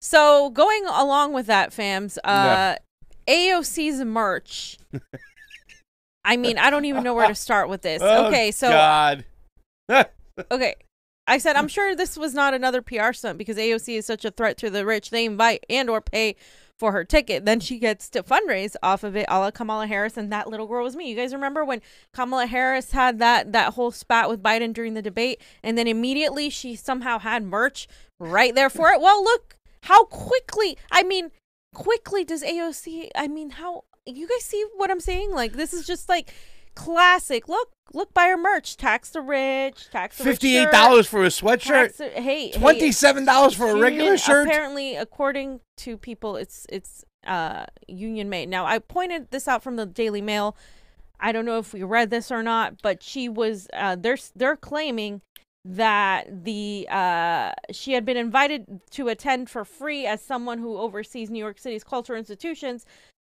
So going along with that, fams, Yeah. AOC's merch. I mean, I don't even know where to start with this. Oh, Okay, so God. okay. I said, I'm sure this was not another PR stunt because AOC is such a threat to the rich. They invite and or pay for her ticket. Then she gets to fundraise off of it, a la Kamala Harris, and that little girl was me. You guys remember when Kamala Harris had that whole spat with Biden during the debate, and then immediately she somehow had merch right there for it? Well, look how quickly does AOC, how, you guys see what I'm saying? Like, this is just like classic. Look, buy her merch. Tax the rich. $58 for a sweatshirt. $27 for a regular shirt. Apparently, according to people, it's union made. Now, I pointed this out from the Daily Mail. I don't know if we read this or not, but she was they're claiming that she had been invited to attend for free as someone who oversees New York City's cultural institutions.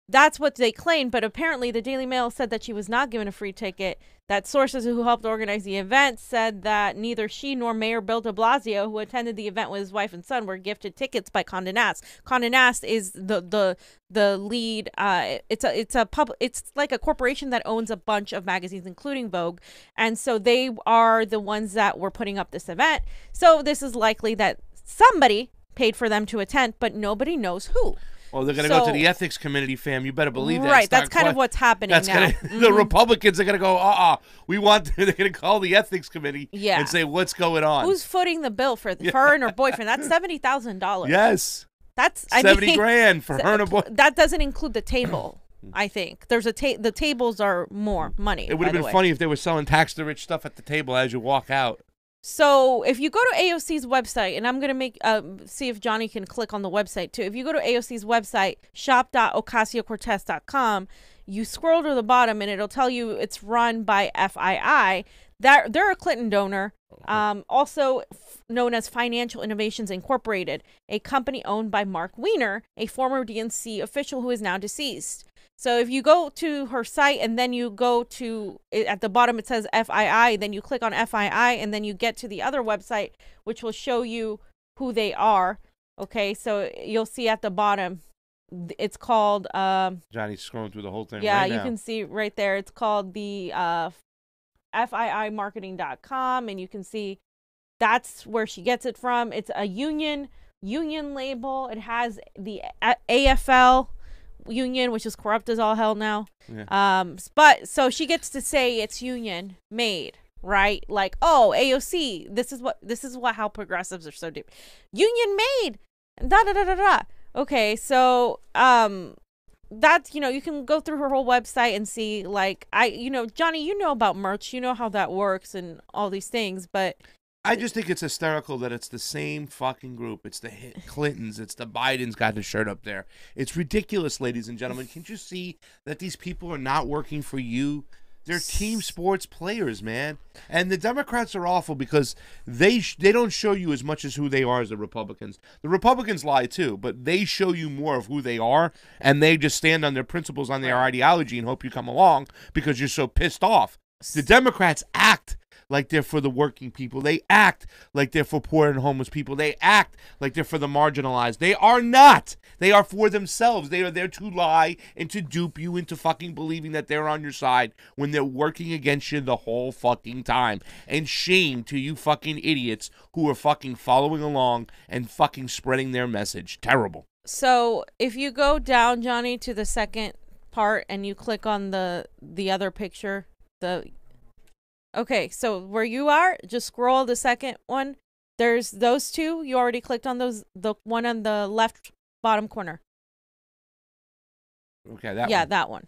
That's what they claimed, but apparently the Daily Mail said that she was not given a free ticket. That sources who helped organize the event said that neither she nor Mayor Bill de Blasio, who attended the event with his wife and son, were gifted tickets by Condé Nast. Condé Nast is the lead. It's like a corporation that owns a bunch of magazines, including Vogue, and so they are the ones that were putting up this event. So this is likely that somebody paid for them to attend, but nobody knows who. Well, they're going to go to the ethics committee, fam. You better believe that. Right, that's kind of what's happening now. The Republicans are going to go, they're going to call the ethics committee and say, what's going on? Who's footing the bill for her and her boyfriend? That's $70,000. Yes. That's $70,000 for her and her boyfriend. That doesn't include the table, I think. There's the tables are more money. It would have been funny if they were selling tax the rich stuff at the table as you walk out. So if you go to AOC's website, and I'm going to make see if Jonny can click on the website too. If you go to AOC's website, shop.ocasio-cortez.com, you scroll to the bottom and it'll tell you it's run by FII. They're a Clinton donor, also known as Financial Innovations Incorporated, a company owned by Mark Weiner, a former DNC official who is now deceased. So if you go to her site and then you go to, at the bottom it says FII, then you click on FII and then you get to the other website, which will show you who they are. Okay, so you'll see at the bottom, it's called... Johnny's scrolling through the whole thing yeah, right now. you can see right there. It's called the FIImarketing.com, and you can see that's where she gets it from. It's a union label. It has the AFL union, which is corrupt as all hell now. Yeah. But so she gets to say it's union made, right? Like, oh, AOC, this is what how progressives are so deep. Union made. Da da da da da. Okay, so that's, you can go through her whole website and see, like, Jonny, you know about merch, you know how that works and all these things, but I just think it's hysterical that it's the same fucking group. It's the Clintons. It's the Bidens got the shirt up there. It's ridiculous, ladies and gentlemen. Can't you see that these people are not working for you? They're team sports players, man. And the Democrats are awful because they don't show you as much as who they are as the Republicans. The Republicans lie too, but they show you more of who they are, and they just stand on their principles, on their ideology, and hope you come along because you're so pissed off. The Democrats act like they're for the working people. They act like they're for poor and homeless people. They act like they're for the marginalized. They are not. They are for themselves. They are there to lie and to dupe you into fucking believing that they're on your side when they're working against you the whole fucking time. And shame to you fucking idiots who are fucking following along and fucking spreading their message. Terrible. So if you go down, Jonny, to the second part and you click on the other picture, okay, so where you are, just scroll the second one. There's those two. You already clicked on those. The one on the left bottom corner. Okay, that one. Yeah, that one.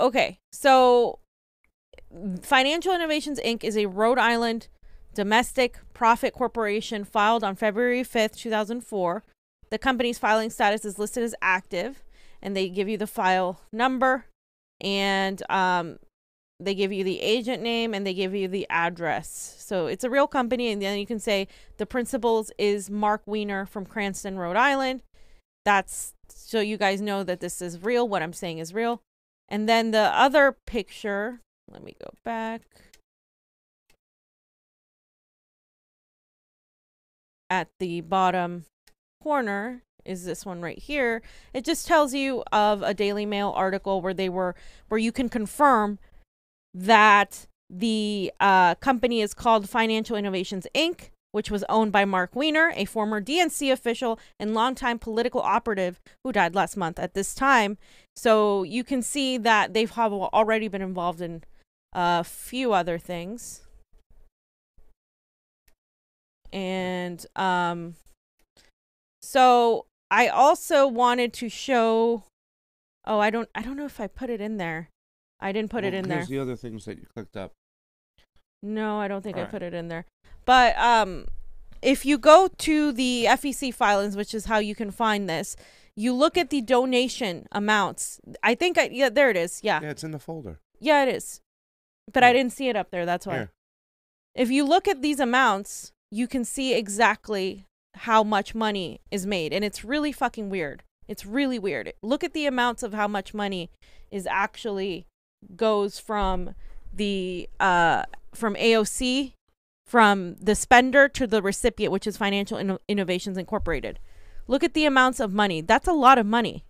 Okay, so Financial Innovations, Inc. is a Rhode Island domestic profit corporation filed on February 5th, 2004. The company's filing status is listed as active, and they give you the file number, and they give you the agent name, and they give you the address. So it's a real company, and then you can say the principals is Mark Weiner from Cranston, Rhode Island. That's so you guys know that this is real. What I'm saying is real. And then the other picture, let me go back. At the bottom, corner is this one right here. It just tells you of a Daily Mail article where you can confirm that the company is called Financial Innovations Inc., which was owned by Mark Weiner, a former DNC official and longtime political operative who died last month at this time. So you can see that they've already been involved in a few other things. And so I also wanted to show, I don't know if I put it in there. I didn't put it in there. Here's the other things that you clicked up. No, I don't think I put it in there. But if you go to the FEC filings, which is how you can find this, you look at the donation amounts. I think, there it is. Yeah. Yeah, it's in the folder. Yeah, it is. But I didn't see it up there. That's why. Here. If you look at these amounts, you can see exactly how much money is made. And it's really fucking weird. It's really weird. Look at the amounts of how much money is actually goes from the from AOC, from the spender to the recipient, which is Financial Innovations Incorporated. Look at the amounts of money. That's a lot of money.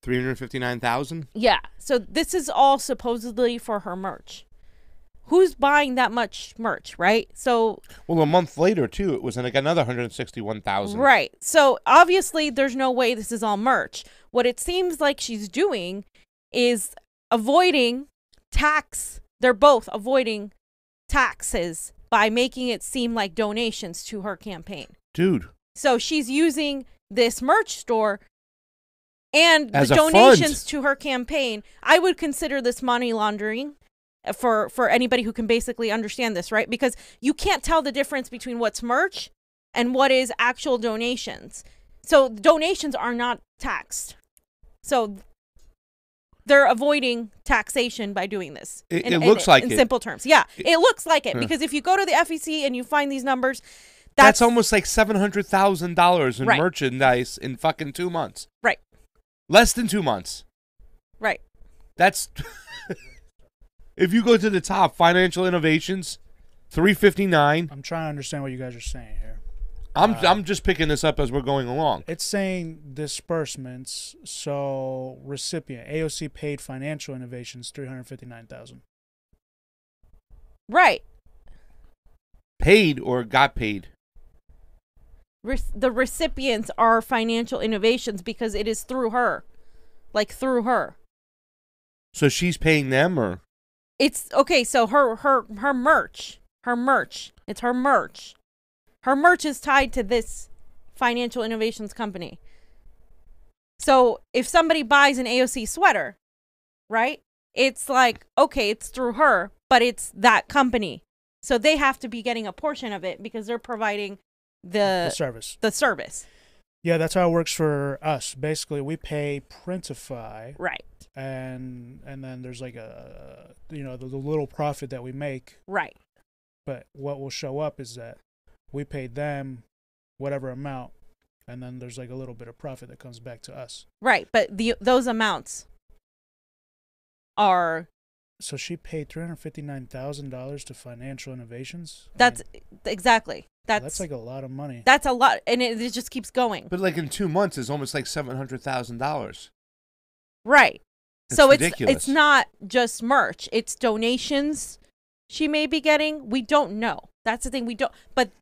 359,000? Yeah. So this is all supposedly for her merch. Who's buying that much merch, right? So, well, a month later too, it was like another 161,000. Right. So obviously, there's no way this is all merch. What it seems like she's doing is avoiding tax. They're both avoiding taxes by making it seem like donations to her campaign. Dude. So she's using this merch store and as the a donations fund to her campaign. I would consider this money laundering for anybody who can basically understand this, right? Because you can't tell the difference between what's merch and what is actual donations. So donations are not taxed. So they're avoiding taxation by doing this. It looks like it. In simple terms. Yeah, it looks like it. Because if you go to the FEC and you find these numbers, that's almost like $700,000 in right. merchandise in fucking 2 months. Right. Less than 2 months. Right. That's... If you go to the top, Financial Innovations, 359. I'm trying to understand what you guys are saying here. I'm just picking this up as we're going along. It's saying disbursements. So recipient AOC paid Financial Innovations $359,000. Right. Paid or got paid? The recipients are Financial Innovations because it is through her, like through her. So she's paying them, or? It's okay. So her merch. It's her merch. Her merch is tied to this Financial Innovations company. So if somebody buys an AOC sweater, right? It's like, okay, it's through her, but it's that company. So they have to be getting a portion of it because they're providing the service. The service. Yeah, that's how it works for us. Basically, we pay Printify. Right. And then there's like the little profit that we make. Right. But what will show up is that we paid them whatever amount, and then there's like a little bit of profit that comes back to us. Right, but those amounts are... So she paid $359,000 to Financial Innovations? That's exactly. That's like a lot of money. That's a lot, and it just keeps going. But like in 2 months, it's almost like $700,000. Right. So ridiculous. It's not just merch. It's donations she may be getting. We don't know. That's the thing. We don't. But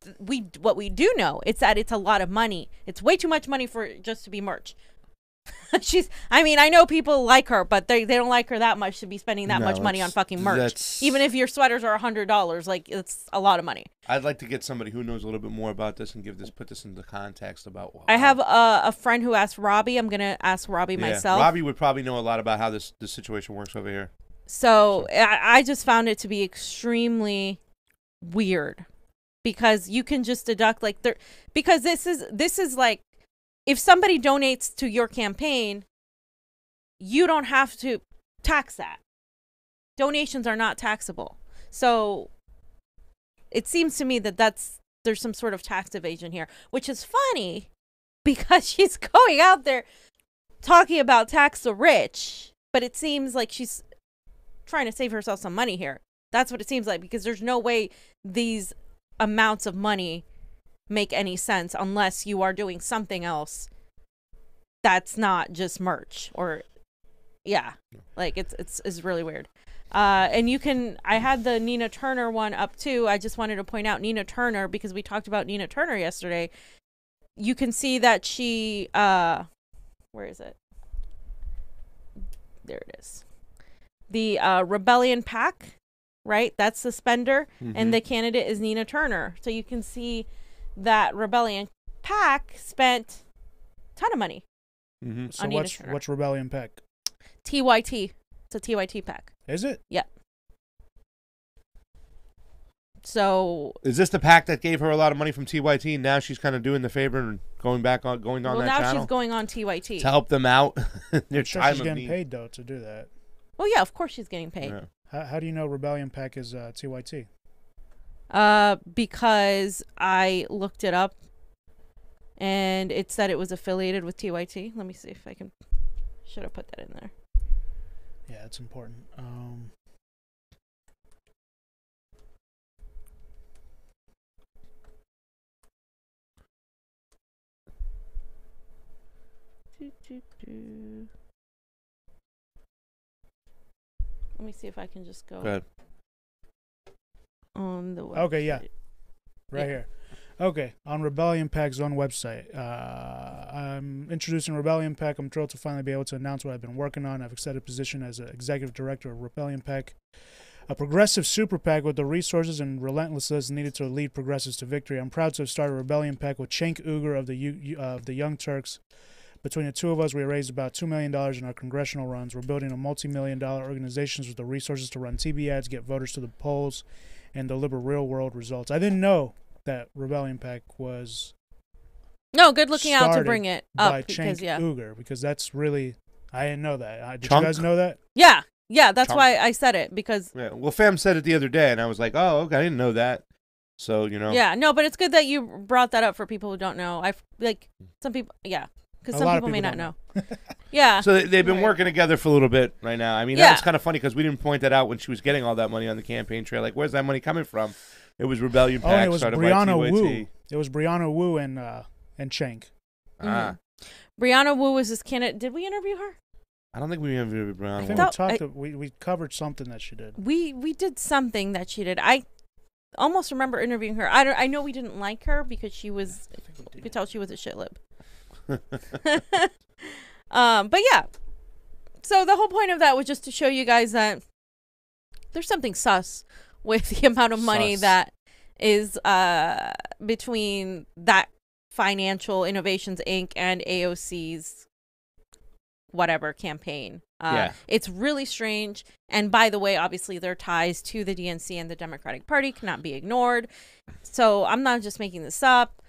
what we do know is that it's a lot of money. It's way too much money for just to be merch. I know people like her, but they don't like her that much to be spending that much money on fucking merch. Even if your sweaters are $100, like it's a lot of money. I'd like to get somebody who knows a little bit more about this and put this into context about. I have a friend who asked Robbie. I'm gonna ask Robbie myself. Robbie would probably know a lot about how this situation works over here. So I just found it to be extremely weird because you can just deduct because this is like, if somebody donates to your campaign, you don't have to tax that. Donations are not taxable. So it seems to me that there's some sort of tax evasion here, which is funny because she's going out there talking about tax the rich, but it seems like she's trying to save herself some money here. That's what it seems like, because there's no way these amounts of money make any sense unless you are doing something else that's not just merch or like it's really weird. And I had the Nina Turner one up too. I just wanted to point out Nina Turner because we talked about Nina Turner yesterday. You can see that she where is it? There it is. The Rebellion PAC, right? That's the spender, and the candidate is Nina Turner. So you can see that Rebellion PAC spent a ton of money. So what's Rebellion PAC? TYT. It's a TYT PAC. Is it? Yeah. So is this the PAC that gave her a lot of money from TYT? And now she's kind of doing the favor and going on that channel. Well, now she's going on TYT to help them out. Their time she's getting paid though to do that. Well, yeah, of course she's getting paid. Yeah. How do you know Rebellion PAC is TYT? Because I looked it up, and it said it was affiliated with TYT. Let me see if I can. Should have put that in there. Yeah, it's important. Let me see if I can just go ahead. On the website. Okay, yeah. Right here. Okay, on Rebellion PAC's own website. I'm introducing Rebellion PAC. I'm thrilled to finally be able to announce what I've been working on. I've accepted a position as executive director of Rebellion PAC, a progressive super PAC with the resources and relentlessness needed to lead progressives to victory. I'm proud to have started Rebellion PAC with Cenk Uygur of the Young Turks. Between the two of us, we raised about $2 million in our congressional runs. We're building a multi-million-dollar organization with the resources to run TV ads, get voters to the polls, and deliver real-world results. I didn't know that Rebellion PAC was good looking out to bring it up by because Cenk Uygur, because that's really, I didn't know that. Did Chunk? You guys know that? Yeah, that's Chunk. why I said it because well, Fam said it the other day, and I was like, oh, okay, I didn't know that. So yeah, no, but it's good that you brought that up for people who don't know. Some people, because some people may not know. Yeah. So they've been working together for a little bit right now. I mean, that was kind of funny because we didn't point that out when she was getting all that money on the campaign trail. Like, where's that money coming from? It was Rebellion PAC. It was Brianna Wu. It was Brianna Wu and Cenk. Brianna Wu was this candidate. Did we interview her? I don't think we interviewed Brianna. I think we covered something that she did. We did something that she did. I almost remember interviewing her. I know we didn't like her because she was. You could tell she was a shit lib. But yeah. So the whole point of that was just to show you guys that there's something sus with the amount of money that is between that Financial Innovations Inc. and AOC's whatever campaign. It's really strange. And by the way, obviously their ties to the DNC and the Democratic Party cannot be ignored. So I'm not just making this up.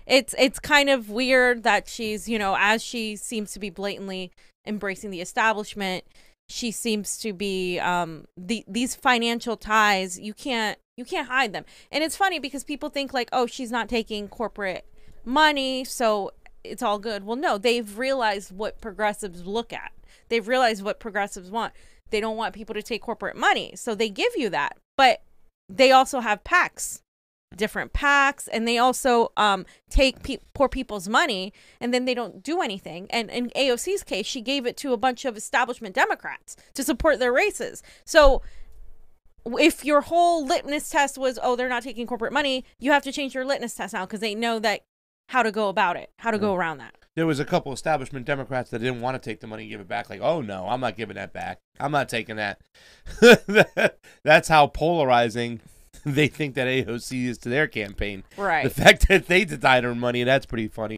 It's kind of weird that she's, as she seems to be blatantly embracing the establishment, she seems to be these financial ties. You can't hide them. And it's funny because people think like, oh, she's not taking corporate money, so it's all good. Well, no, they've realized what progressives look at. They've realized what progressives want. They don't want people to take corporate money, so they give you that. But they also have PACs, different PACs, and they also take poor people's money, and then they don't do anything. And in AOC's case, she gave it to a bunch of establishment Democrats to support their races. So if your whole litmus test was, oh, they're not taking corporate money, you have to change your litmus test now because they know that how to go about it, how to go around that. There was a couple establishment Democrats that didn't want to take the money and give it back. Like, oh, no, I'm not giving that back. I'm not taking that. That's how polarizing they think that AOC is to their campaign. Right. The fact that they denied her money, that's pretty funny.